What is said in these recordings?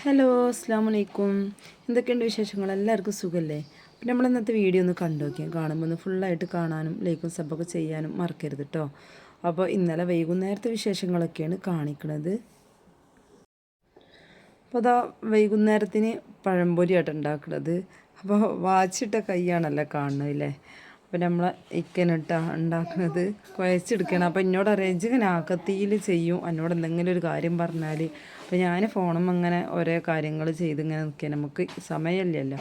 Hello അസ്സാം വലൈക്കും. എന്തൊക്കെയുണ്ട് വിശേഷങ്ങൾ? എല്ലാവർക്കും സുഖമല്ലേ? പിന്നെ നമ്മൾ ഇന്നത്തെ വീഡിയോ ഒന്ന് കണ്ടു നോക്കിയാൽ കാണുമ്പോൾ ഒന്ന് ഫുള്ളായിട്ട് കാണാനും ലൈക്കും സബ്ബൊക്കെ ചെയ്യാനും മറക്കരുത് കേട്ടോ. അപ്പോൾ ഇന്നലെ വൈകുന്നേരത്തെ വിശേഷങ്ങളൊക്കെയാണ് കാണിക്കുന്നത്. അപ്പോൾ അതാ വൈകുന്നേരത്തിന് പഴംപൊരിയായിട്ട് ഉണ്ടാക്കുന്നത്. അപ്പോൾ വാച്ചിട്ട കൈയാണല്ലോ കാണുന്നതല്ലേ. അപ്പോൾ നമ്മൾ ഇക്കനിട്ട ഉണ്ടാക്കുന്നത് കുഴച്ചെടുക്കണം. അപ്പോൾ എന്നോട് അറിയാം ഇങ്ങനെ ആക്കത്തിയിൽ ചെയ്യും, എന്നോട് എന്തെങ്കിലും ഒരു കാര്യം പറഞ്ഞാൽ. അപ്പോൾ ഞാൻ ഫോണും അങ്ങനെ ഓരോ കാര്യങ്ങൾ ചെയ്ത് ഇങ്ങനെ നിൽക്കുക. നമുക്ക് സമയമില്ലല്ലോ.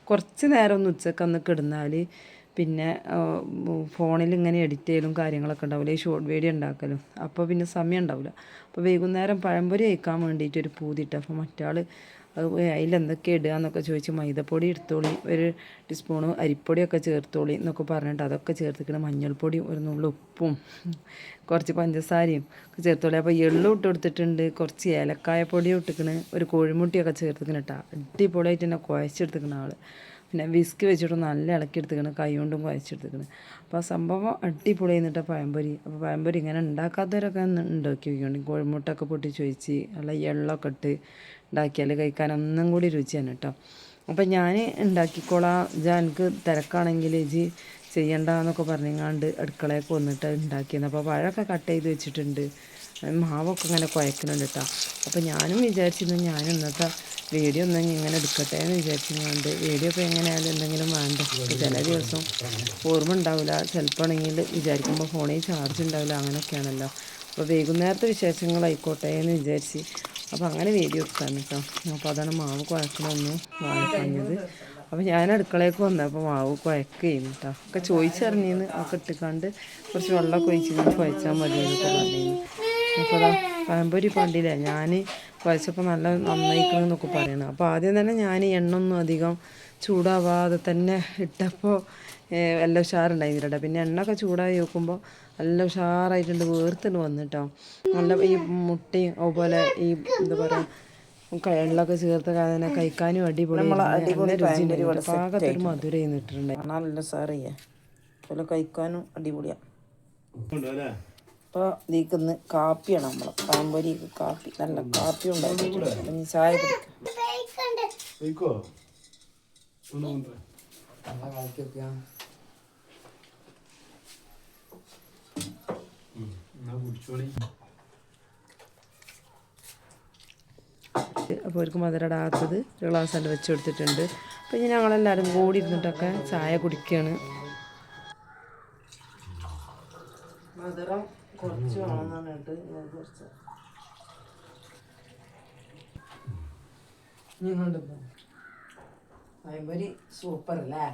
കുറച്ച് നേരം ഒന്ന് ഉച്ചക്കൊന്ന് കിടന്നാൽ പിന്നെ ഫോണിൽ ഇങ്ങനെ എഡിറ്റ് ചെയ്യലും കാര്യങ്ങളൊക്കെ ഉണ്ടാവില്ല, ഈ ഷോർട്ട് വീഡിയോ ഉണ്ടാക്കലും. അപ്പോൾ പിന്നെ സമയം ഉണ്ടാവില്ല. അപ്പോൾ വൈകുന്നേരം പഴംപൊരി കഴിക്കാൻ വേണ്ടിയിട്ടൊരു പൂതിയിട്ട്, അപ്പോൾ മറ്റാൾ അതിലെന്തൊക്കെ ഇടുക എന്നൊക്കെ ചോദിച്ച് മൈദപ്പൊടി എടുത്തോളി, ഒരു ടീസ്പൂണ് അരിപ്പൊടിയൊക്കെ ചേർത്തോളി എന്നൊക്കെ പറഞ്ഞിട്ട് അതൊക്കെ ചേർത്തിക്കണം. മഞ്ഞൾപ്പൊടിയും ഒരു നുള്ളു ഉപ്പും കുറച്ച് പഞ്ചസാരയും ഒക്കെ ചേർത്തോളി. അപ്പോൾ എള്ളും ഇട്ട് കൊടുത്തിട്ടുണ്ട്, കുറച്ച് ഏലക്കായ പൊടിയും ഇട്ടിക്കണ്, ഒരു കോഴിമുട്ടിയൊക്കെ ചേർത്തിക്കണം കേട്ടോ. അടിപൊളിയായിട്ട് തന്നെ കുഴച്ചെടുത്തിക്കണം ആൾ. പിന്നെ വിസ്ക് വെച്ചിട്ട് നല്ല ഇളക്കി എടുത്തിക്കണം, കൈ കൊണ്ടും കുഴച്ചെടുത്തിക്കണം. അപ്പോൾ ആ സംഭവം അടിപൊളി എന്നിട്ട് പഴംപൊരി. അപ്പോൾ പഴംപൊരി ഇങ്ങനെ ഉണ്ടാക്കാത്തവരൊക്കെ ഉണ്ടാക്കി വയ്ക്കുന്നുണ്ട്. കോഴിമുട്ടൊക്കെ പൊട്ടിച്ച് വെച്ച് നല്ല എള്ളൊക്കെ ഇട്ട് ഉണ്ടാക്കിയാൽ കഴിക്കാൻ ഒന്നും കൂടി രുചിയാണ് കേട്ടോ. അപ്പം ഞാൻ ഉണ്ടാക്കിക്കോളാം, എനിക്ക് തിരക്കാണെങ്കിൽ ഇജി ചെയ്യണ്ടെന്നൊക്കെ പറഞ്ഞങ്ങാണ്ട് അടുക്കളയൊക്കെ വന്നിട്ട് ഉണ്ടാക്കിയത്. അപ്പോൾ പഴമൊക്കെ കട്ട് ചെയ്ത് വെച്ചിട്ടുണ്ട്, മാവൊക്കെ ഇങ്ങനെ കുഴക്കുന്നുണ്ട് കേട്ടോ. അപ്പോൾ ഞാനും വിചാരിച്ചിരുന്നു ഞാൻ ഇന്നത്തെ വീഡിയോ ഒന്നും ഇങ്ങനെ എടുക്കട്ടെ എന്ന് വിചാരിച്ചിരുന്നുണ്ട്. വീഡിയോ ഇപ്പോൾ എങ്ങനെയായാലും എന്തെങ്കിലും വേണ്ട. ചില ദിവസം ഓർമ്മ ഉണ്ടാവില്ല, ചിലപ്പോൾ ആണെങ്കിൽ വിചാരിക്കുമ്പോൾ ഫോണിൽ ചാർജ് ഉണ്ടാവില്ല, അങ്ങനെയൊക്കെയാണല്ലോ. അപ്പോൾ വൈകുന്നേരത്തെ വിശേഷങ്ങളായിക്കോട്ടെ എന്ന് വിചാരിച്ച് അപ്പോൾ അങ്ങനെ വീഡിയോ എടുക്കാൻ കേട്ടോ. അപ്പോൾ അതാണ് മാവ് കുഴക്കണമെന്ന് വാങ്ങിക്കഴിഞ്ഞത്. അപ്പോൾ ഞാൻ അടുക്കളയ്ക്ക് വന്നപ്പോൾ മാവ് കുഴക്കുകയും കേട്ടോ. ഒക്കെ ചോദിച്ചറിഞ്ഞിന്ന് ഒക്കെ ഇട്ടിക്കാണ്ട് കുറച്ച് വെള്ളമൊക്കെ ഒഴിച്ചിട്ട് കുഴച്ചാൽ മതി എന്നൊക്കെ പറഞ്ഞിരുന്നു. അപ്പോൾ അതാ പഴംപൊരി പണ്ടില്ല ഞാൻ കുഴച്ചപ്പോൾ നല്ല നന്നായിക്കണമെന്നൊക്കെ പറയണം. അപ്പോൾ ആദ്യം തന്നെ ഞാൻ എണ്ണൊന്നും അധികം ചൂടാവാതെ തന്നെ ഇട്ടപ്പോൾ എല്ലാം ഉഷാറുണ്ടായിരുന്നില്ല. പിന്നെ എണ്ണയൊക്കെ ചൂടായി നോക്കുമ്പോൾ നല്ല ഉഷാറായിട്ടുണ്ട്, വേർത്തിന് വന്നിട്ടോ. നല്ല ഈ മുട്ടയും അതുപോലെ ഈ എന്താ പറയുക എള്ളൊക്കെ ചേർത്ത് അതിനെ കഴിക്കാനും അടിപൊളി, നല്ല രുചിയുണ്ടായിരുന്നു. പാകത്തൊരു മധുരം ചെയ്യുന്നിട്ടുണ്ടായി, നല്ല സാറിയേ അതുപോലെ കഴിക്കാനും അടിപൊളിയാണ്. അപ്പോൾ ഇതിന്ന് കാപ്പിയാണ് നമ്മൾ പഴംപൊരിക്ക് കാപ്പി, നല്ല കാപ്പി ഉണ്ടാക്കിയിട്ടുണ്ട്. ചായ കുടിക്കാം. അപ്പോൾ അവർക്ക് മധുരടാത്തത് ഒരു ഗ്ലാസ് കണ്ട് വെച്ച് കൊടുത്തിട്ടുണ്ട്. അപ്പോൾ ഇനി ഞങ്ങളെല്ലാവരും കൂടി ഇരുന്നിട്ടൊക്കെ ചായ കുടിക്കുകയാണ്. മധുരം കുറച്ച് വേണമെന്നാണ് കേട്ട് ഞാൻ കുറച്ച് നിങ്ങളുണ്ട്. പഴംപൊരി സൂപ്പർ അല്ലേ?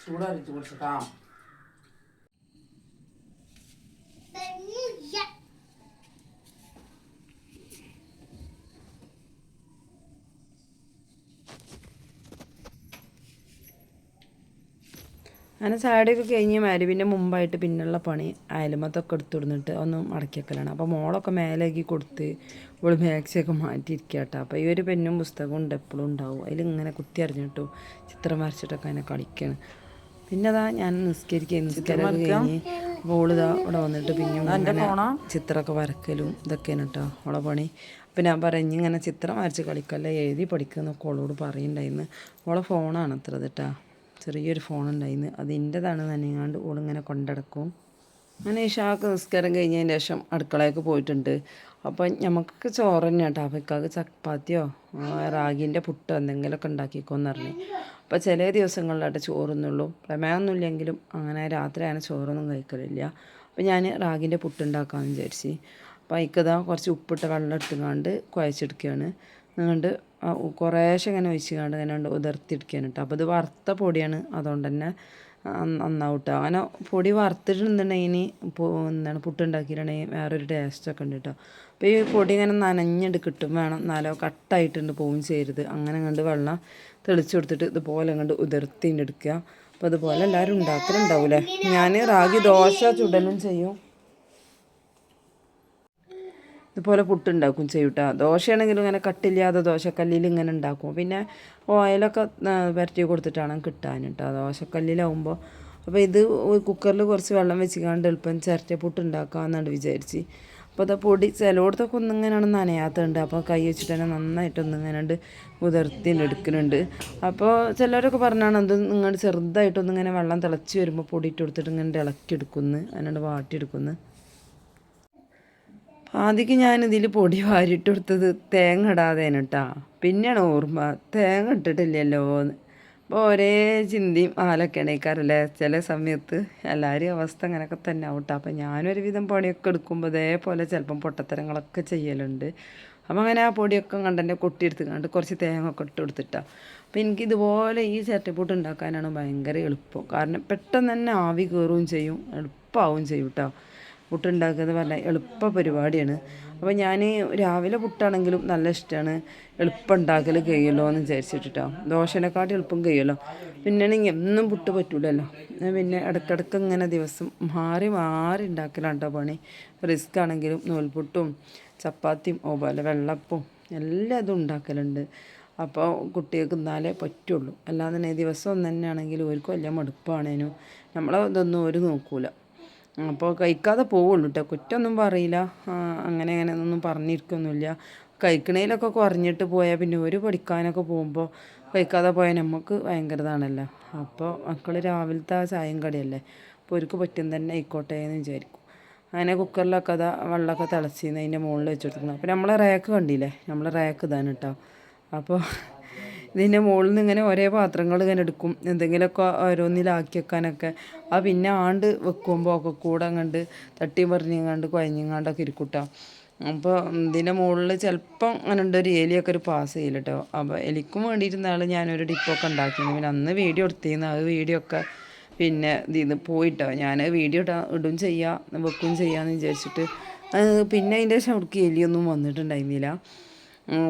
ചൂടാറിച്ച് കുടിച്ചിട്ടാ. അങ്ങനെ ചായയുടെയൊക്കെ കഴിഞ്ഞ് മരുവിൻ്റെ മുമ്പായിട്ട് പിന്നുള്ള പണി അയലുമത്തൊക്കെ എടുത്തുകൊടുത്തിട്ട് ഒന്ന് മടക്കി വെക്കലാണ്. അപ്പോൾ മോളൊക്കെ മേലേക്ക് കൊടുത്ത് ഇവൾ മാക്സിയൊക്കെ മാറ്റിയിരിക്കുക കേട്ടോ. അപ്പോൾ ഈ ഒരു പെന്നും പുസ്തകവും ഉണ്ട് എപ്പോഴും ഉണ്ടാവും, അതിലിങ്ങനെ കുത്തി അറിഞ്ഞിട്ടും ചിത്രം വരച്ചിട്ടൊക്കെ അതിനെ കളിക്കുകയാണ്. പിന്നെ അതാ ഞാൻ നിസ്കരിക്കുകയൊക്കെ കഴിഞ്ഞ് ഓളിതാ ഇവിടെ വന്നിട്ട് പിന്നെ അങ്ങനെ ചിത്രമൊക്കെ വരക്കലും ഇതൊക്കെയാണ് കേട്ടോ ഓളെ പണി. അപ്പോൾ ഞാൻ പറഞ്ഞു ഇങ്ങനെ ചിത്രം വരച്ച് കളിക്കല്ല, എഴുതി പഠിക്കുന്നൊക്കെ ഓളോട് പറയുന്നുണ്ടായിരുന്നു. ഓളെ ഫോണാണ് അത്ര കേട്ടോ, ചെറിയൊരു ഫോണുണ്ടായിരുന്നു, അതിൻ്റെതാണ് നനയാണ്ട് ഓളിങ്ങനെ കൊണ്ടടക്കും. അങ്ങനെ ഇഷാക്ക് നിസ്കാരം കഴിഞ്ഞതിന് ശേഷം അടുക്കളയൊക്കെ പോയിട്ടുണ്ട്. അപ്പം നമുക്കൊക്കെ ചോറ് തന്നെ കേട്ടോ. അപ്പോൾ ഇക്കാക്ക് ചപ്പാത്തിയോ റാഗിൻ്റെ പുട്ടോ എന്തെങ്കിലുമൊക്കെ ഉണ്ടാക്കിക്കോന്ന് പറഞ്ഞു. അപ്പോൾ ചില ദിവസങ്ങളിലായിട്ട് ചോറൊന്നുള്ളൂ, പ്രമേയമൊന്നുമില്ലെങ്കിലും അങ്ങനെ രാത്രി അങ്ങനെ ചോറൊന്നും കഴിക്കലില്ല. അപ്പോൾ ഞാൻ റാഗിൻ്റെ പുട്ടുണ്ടാക്കാമെന്ന് വിചാരിച്ച്. അപ്പോൾ അതിക്കതാ കുറച്ച് ഉപ്പിട്ട വെള്ളം എടുത്തുകൊണ്ട് കുഴച്ചെടുക്കുകയാണ്. അതുകൊണ്ട് കുറേശ്ശെ ഇങ്ങനെ ഒഴിച്ചുകൊണ്ട് ഇങ്ങനെ ഉതിർത്തിയെടുക്കുകയാണ് കേട്ടോ. അപ്പോൾ ഇത് വറുത്ത പൊടിയാണ്, അതുകൊണ്ട് തന്നെ നന്നാവും കേട്ടോ. അങ്ങനെ പൊടി വറുത്തിട്ടുണ്ടെന്നുണ്ടെങ്കിൽ എന്താണ് പുട്ടുണ്ടാക്കിയിട്ടുണ്ടെങ്കിൽ വേറൊരു ടേസ്റ്റൊക്കെ ഉണ്ട് കേട്ടോ. അപ്പോൾ ഈ പൊടി ഇങ്ങനെ നനഞ്ഞിട്ട് കിട്ടും വേണം, എന്നാലോ കട്ടായിട്ടുണ്ട് പോവും ചെയ്യരുത്. അങ്ങനെ കണ്ട് വെള്ളം തെളിച്ച് കൊടുത്തിട്ട് ഇതുപോലെ കണ്ട് ഉതിർത്തിൻ്റെ എടുക്കുക. അപ്പോൾ അതുപോലെ എല്ലാവരും ഉണ്ടാക്കലുണ്ടാവൂലേ. ഞാൻ റാഗി ദോശ ചുടലും ചെയ്യും. ഇതുപോലെ പുട്ടുണ്ടാക്കും ചെയ്യൂട്ടാ. ദോശയാണെങ്കിലും ഇങ്ങനെ കട്ടില്ലാതെ ദോശക്കല്ലിൽ ഇങ്ങനെ ഉണ്ടാക്കും. പിന്നെ ഓയിലൊക്കെ പുരട്ടി കൊടുത്തിട്ടാണ് കിട്ടാൻ കേട്ടോ ദോശക്കല്ലിലാവുമ്പോൾ. അപ്പോൾ ഇത് കുക്കറിൽ കുറച്ച് വെള്ളം വെച്ചിക്കാണ്ട് എളുപ്പം ചിരട്ടപ്പുട്ട് ഉണ്ടാക്കാമെന്നാണ് വിചാരിച്ച്. അപ്പോൾ അത് പൊടി ചിലയിടത്തൊക്കെ ഒന്നിങ്ങനെയാണ് നനയാത്തതുണ്ട്. അപ്പോൾ കൈ വെച്ചിട്ട് തന്നെ നന്നായിട്ടൊന്നിങ്ങനെ ഉതിർത്തിനെടുക്കുന്നുണ്ട്. അപ്പോൾ ചിലരൊക്കെ പറഞ്ഞാണ് അത് ഇങ്ങനെ ചെറുതായിട്ടൊന്നിങ്ങനെ വെള്ളം തിളച്ച് വരുമ്പോൾ പൊടി ഇട്ട് കൊടുത്തിട്ട് ഇങ്ങനെ ഇളക്കിയെടുക്കുന്നു, അതിനോട് വാട്ടിയെടുക്കുന്നു. ആദ്യമൊക്കെ ഞാനിതിൽ പൊടി വാരിയിട്ട് കൊടുത്തത് തേങ്ങ ഇടാതേന് കേട്ടോ. പിന്നെയാണ് ഓർമ്മ തേങ്ങ ഇട്ടിട്ടില്ലല്ലോ എന്ന്. അപ്പോൾ ഒരേ ചിന്തയും ആലൊക്കെ എണീക്കാറില്ലേ ചില സമയത്ത്. എല്ലാവരും അവസ്ഥ അങ്ങനെയൊക്കെ തന്നെ ആവും കേട്ടോ. അപ്പോൾ ഞാനൊരുവിധം പണിയൊക്കെ എടുക്കുമ്പോൾ ഇതേപോലെ ചിലപ്പം പൊട്ടത്തരങ്ങളൊക്കെ ചെയ്യലുണ്ട്. അപ്പോൾ അങ്ങനെ ആ പൊടിയൊക്കെ കണ്ടെൻ്റെ കൊട്ടിയെടുത്ത് കണ്ട് കുറച്ച് തേങ്ങ ഒക്കെ ഇട്ട് കൊടുത്തിട്ടാണ്. അപ്പോൾ എനിക്കിതുപോലെ ഈ ചട്ടിപ്പൂട്ട് ഉണ്ടാക്കാനാണ് ഭയങ്കര എളുപ്പം. കാരണം പെട്ടെന്ന് തന്നെ ആവി കയറുകയും ചെയ്യും, എളുപ്പമാവുകയും ചെയ്യും കേട്ടോ. പുട്ടുണ്ടാക്കുക എന്ന് പറഞ്ഞാൽ എളുപ്പ പരിപാടിയാണ്. അപ്പോൾ ഞാൻ രാവിലെ പുട്ടാണെങ്കിലും നല്ല ഇഷ്ടമാണ്. എളുപ്പം ഉണ്ടാക്കൽ കഴിയുമല്ലോ എന്ന് വിചാരിച്ചിട്ടോ. ദോശനെക്കാട്ടി എളുപ്പം കഴിയുമല്ലോ. പിന്നെയാണെങ്കിൽ എന്നും പുട്ട് പറ്റൂലല്ലോ. പിന്നെ ഇടയ്ക്കിടയ്ക്ക് ഇങ്ങനെ ദിവസം മാറി മാറി ഉണ്ടാക്കലാണ് കേട്ടോ പണി. റിസ്ക് ആണെങ്കിലും നൂൽപുട്ടും ചപ്പാത്തിയും അതുപോലെ വെള്ളപ്പവും എല്ലാം ഇതും ഉണ്ടാക്കലുണ്ട്. അപ്പോൾ കുട്ടികൾക്ക് എന്നാലേ പറ്റുള്ളൂ. അല്ലാതെ ദിവസം ഒന്ന് തന്നെയാണെങ്കിൽ അവർക്ക് വലിയ മടുപ്പാണേനും നമ്മളതൊന്നും ഒരു നോക്കൂല. അപ്പോൾ കഴിക്കാതെ പോവുള്ളൂ കേട്ടോ. കുറ്റമൊന്നും പറയില്ല, അങ്ങനെ ഒന്നും പറഞ്ഞിരിക്കൊന്നുമില്ല. കഴിക്കണേലൊക്കെ കുറഞ്ഞിട്ട് പോയാൽ പിന്നെ ഒരു പഠിക്കാനൊക്കെ പോകുമ്പോൾ കഴിക്കാതെ പോയാൽ നമുക്ക് ഭയങ്കര ഇതാണല്ലോ. അപ്പോൾ മക്കൾ രാവിലത്തെ ആ ചായയും കടിയല്ലേ, അപ്പോൾ അവർക്ക് പറ്റും തന്നെ ആയിക്കോട്ടെ എന്ന് വിചാരിക്കും. അങ്ങനെ കുക്കറിലൊക്കെ അതാ വെള്ളമൊക്കെ തിളച്ചിന്ന് അതിൻ്റെ മുകളിൽ വെച്ച് കൊടുക്കുന്നത്. അപ്പോൾ നമ്മളെ റാക്ക് കണ്ടില്ലേ, നമ്മളെ റാക്ക് ഇതാണ് കേട്ടോ. അപ്പോൾ ഇതിൻ്റെ മുകളിൽ നിന്ന് ഇങ്ങനെ ഒരേ പാത്രങ്ങൾ ഇങ്ങനെ എടുക്കും, എന്തെങ്കിലുമൊക്കെ ഓരോന്നിലാക്കി വെക്കാനൊക്കെ. ആ പിന്നെ ആണ്ട് വെക്കുമ്പോൾ ഒക്കെ കൂടെ അങ്ങോട്ട് തട്ടി പറഞ്ഞിങ്ങാണ്ട് കുഴഞ്ഞിങ്ങാണ്ടൊക്കെ ഇരിക്കൂട്ടോ. അപ്പോൾ ഇതിൻ്റെ മുകളിൽ ചിലപ്പം അങ്ങനെ ഉണ്ട് ഒരു എലിയൊക്കെ ഒരു പാസ് ചെയ്യില്ല കേട്ടോ. അപ്പോൾ എലിക്കും വേണ്ടിയിരുന്നാൾ ഞാനൊരു ഡിപ്പൊക്കെ ഉണ്ടാക്കിയിരുന്നു. പിന്നെ അന്ന് വീഡിയോ എടുത്തിരുന്നു, അത് വീഡിയോ ഒക്കെ പിന്നെ ഇത് പോയിട്ടോ. ഞാൻ വീഡിയോ ഇടും ചെയ്യാം വെക്കുകയും ചെയ്യാമെന്ന് വിചാരിച്ചിട്ട് പിന്നെ അതിൻ്റെ ശവർക്ക് എലിയൊന്നും വന്നിട്ടുണ്ടായിരുന്നില്ല.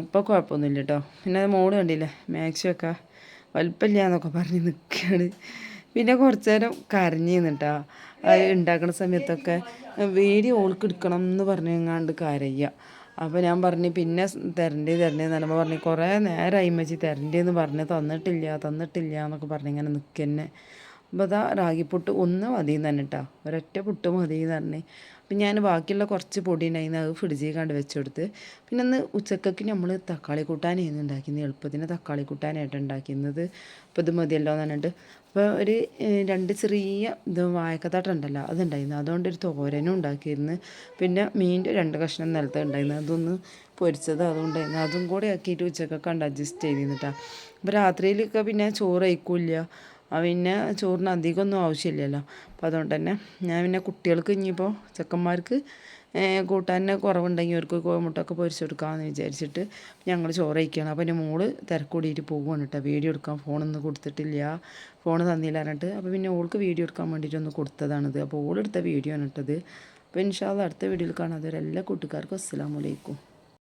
ഇപ്പോൾ കുഴപ്പമൊന്നുമില്ല കേട്ടോ. പിന്നെ മോള് കണ്ടില്ലേ മാക്സിയൊക്കെ വലിപ്പമില്ല എന്നൊക്കെ പറഞ്ഞ് നിൽക്കുകയാണ്. പിന്നെ കുറച്ച് നേരം കരഞ്ഞു നിന്നിട്ടാ അത് ഉണ്ടാക്കുന്ന സമയത്തൊക്കെ വീഡിയോ ഓൾക്ക് എടുക്കണം എന്ന് പറഞ്ഞെങ്ങാണ്ട് കരയുക. അപ്പോൾ ഞാൻ പറഞ്ഞു പിന്നെ തരണ്ടേന്ന് പറയുമ്പോൾ പറഞ്ഞു കുറേ നേരമായി മച്ചി തരണ്ടേന്ന് പറഞ്ഞ് തന്നിട്ടില്ല എന്നൊക്കെ പറഞ്ഞ് ഇങ്ങനെ നിൽക്കന്നെ. അപ്പോൾ അതാ റാഗിപ്പുട്ട് ഒന്ന് മതിയെന്ന് തന്നെ കേട്ടോ, ഒരൊറ്റ പുട്ട് മതിയെന്ന് പറഞ്ഞ്. അപ്പം ഞാൻ ബാക്കിയുള്ള കുറച്ച് പൊടി ഉണ്ടായിരുന്നു, അത് ഫ്രിഡ്ജിൽ കണ്ട് വെച്ചെടുത്ത്. പിന്നെ ഒന്ന് ഉച്ചക്കൊക്കെ നമ്മൾ തക്കാളി കൂട്ടാനായിരുന്നു ഉണ്ടാക്കുന്നത്, എളുപ്പത്തിന് തക്കാളി കൂട്ടാനായിട്ട് ഉണ്ടാക്കുന്നത്. അപ്പോൾ ഇത് മതിയല്ലോ എന്ന് പറഞ്ഞിട്ട് അപ്പോൾ ഒരു 2 ചെറിയ ഇത് വാഴക്കത്താട്ടുണ്ടല്ലോ അതുണ്ടായിരുന്നു, അതുകൊണ്ട് ഒരു തോരനും ഉണ്ടാക്കിയിരുന്നു. പിന്നെ മീനിൻ്റെ 2 കഷ്ണം നിലത്ത് ഉണ്ടായിരുന്നു, അതൊന്ന് പൊരിച്ചത് അതുകൊണ്ടായിരുന്നു. അതും കൂടെ ആക്കിയിട്ട് ഉച്ചക്കൊക്കെ കണ്ട് അഡ്ജസ്റ്റ് ചെയ്തിരുന്നിട്ടാ. അപ്പോൾ രാത്രിയിലൊക്കെ പിന്നെ ചോറ് കഴിക്കില്ല, പിന്നെ ചോറിന് അധികമൊന്നും ആവശ്യമില്ലല്ലോ. അപ്പോൾ അതുകൊണ്ട് തന്നെ ഞാൻ പിന്നെ കുട്ടികൾക്ക് ഇനിയിപ്പോൾ ചെക്കന്മാർക്ക് കൂട്ടാൻ കുറവുണ്ടെങ്കിൽ അവർക്ക് കോഴിമുട്ടൊക്കെ പൊരിച്ച് കൊടുക്കാമെന്ന് വിചാരിച്ചിട്ട് ഞങ്ങൾ ചോറ് കഴിക്കുകയാണ്. അപ്പോൾ എൻ്റെ മോള് തിരക്കൂടിയിട്ട് പോകുകയാണ് കേട്ടോ. വീഡിയോ എടുക്കാൻ ഫോണൊന്നും കൊടുത്തിട്ടില്ല, ഫോൺ തന്നില്ല പറഞ്ഞിട്ട്. അപ്പോൾ പിന്നെ ഓൾക്ക് വീഡിയോ എടുക്കാൻ വേണ്ടിയിട്ടൊന്ന് കൊടുത്തതാണിത്. അപ്പോൾ ഓളെടുത്ത വീഡിയോ ആണ് ഇട്ടത്. അപ്പോൾ ഇൻഷാ അല്ലാഹ് അടുത്ത വീഡിയോയിൽ കാണാതെ എല്ലാ കൂട്ടുകാർക്കും അസ്സലാമു അലൈക്കും.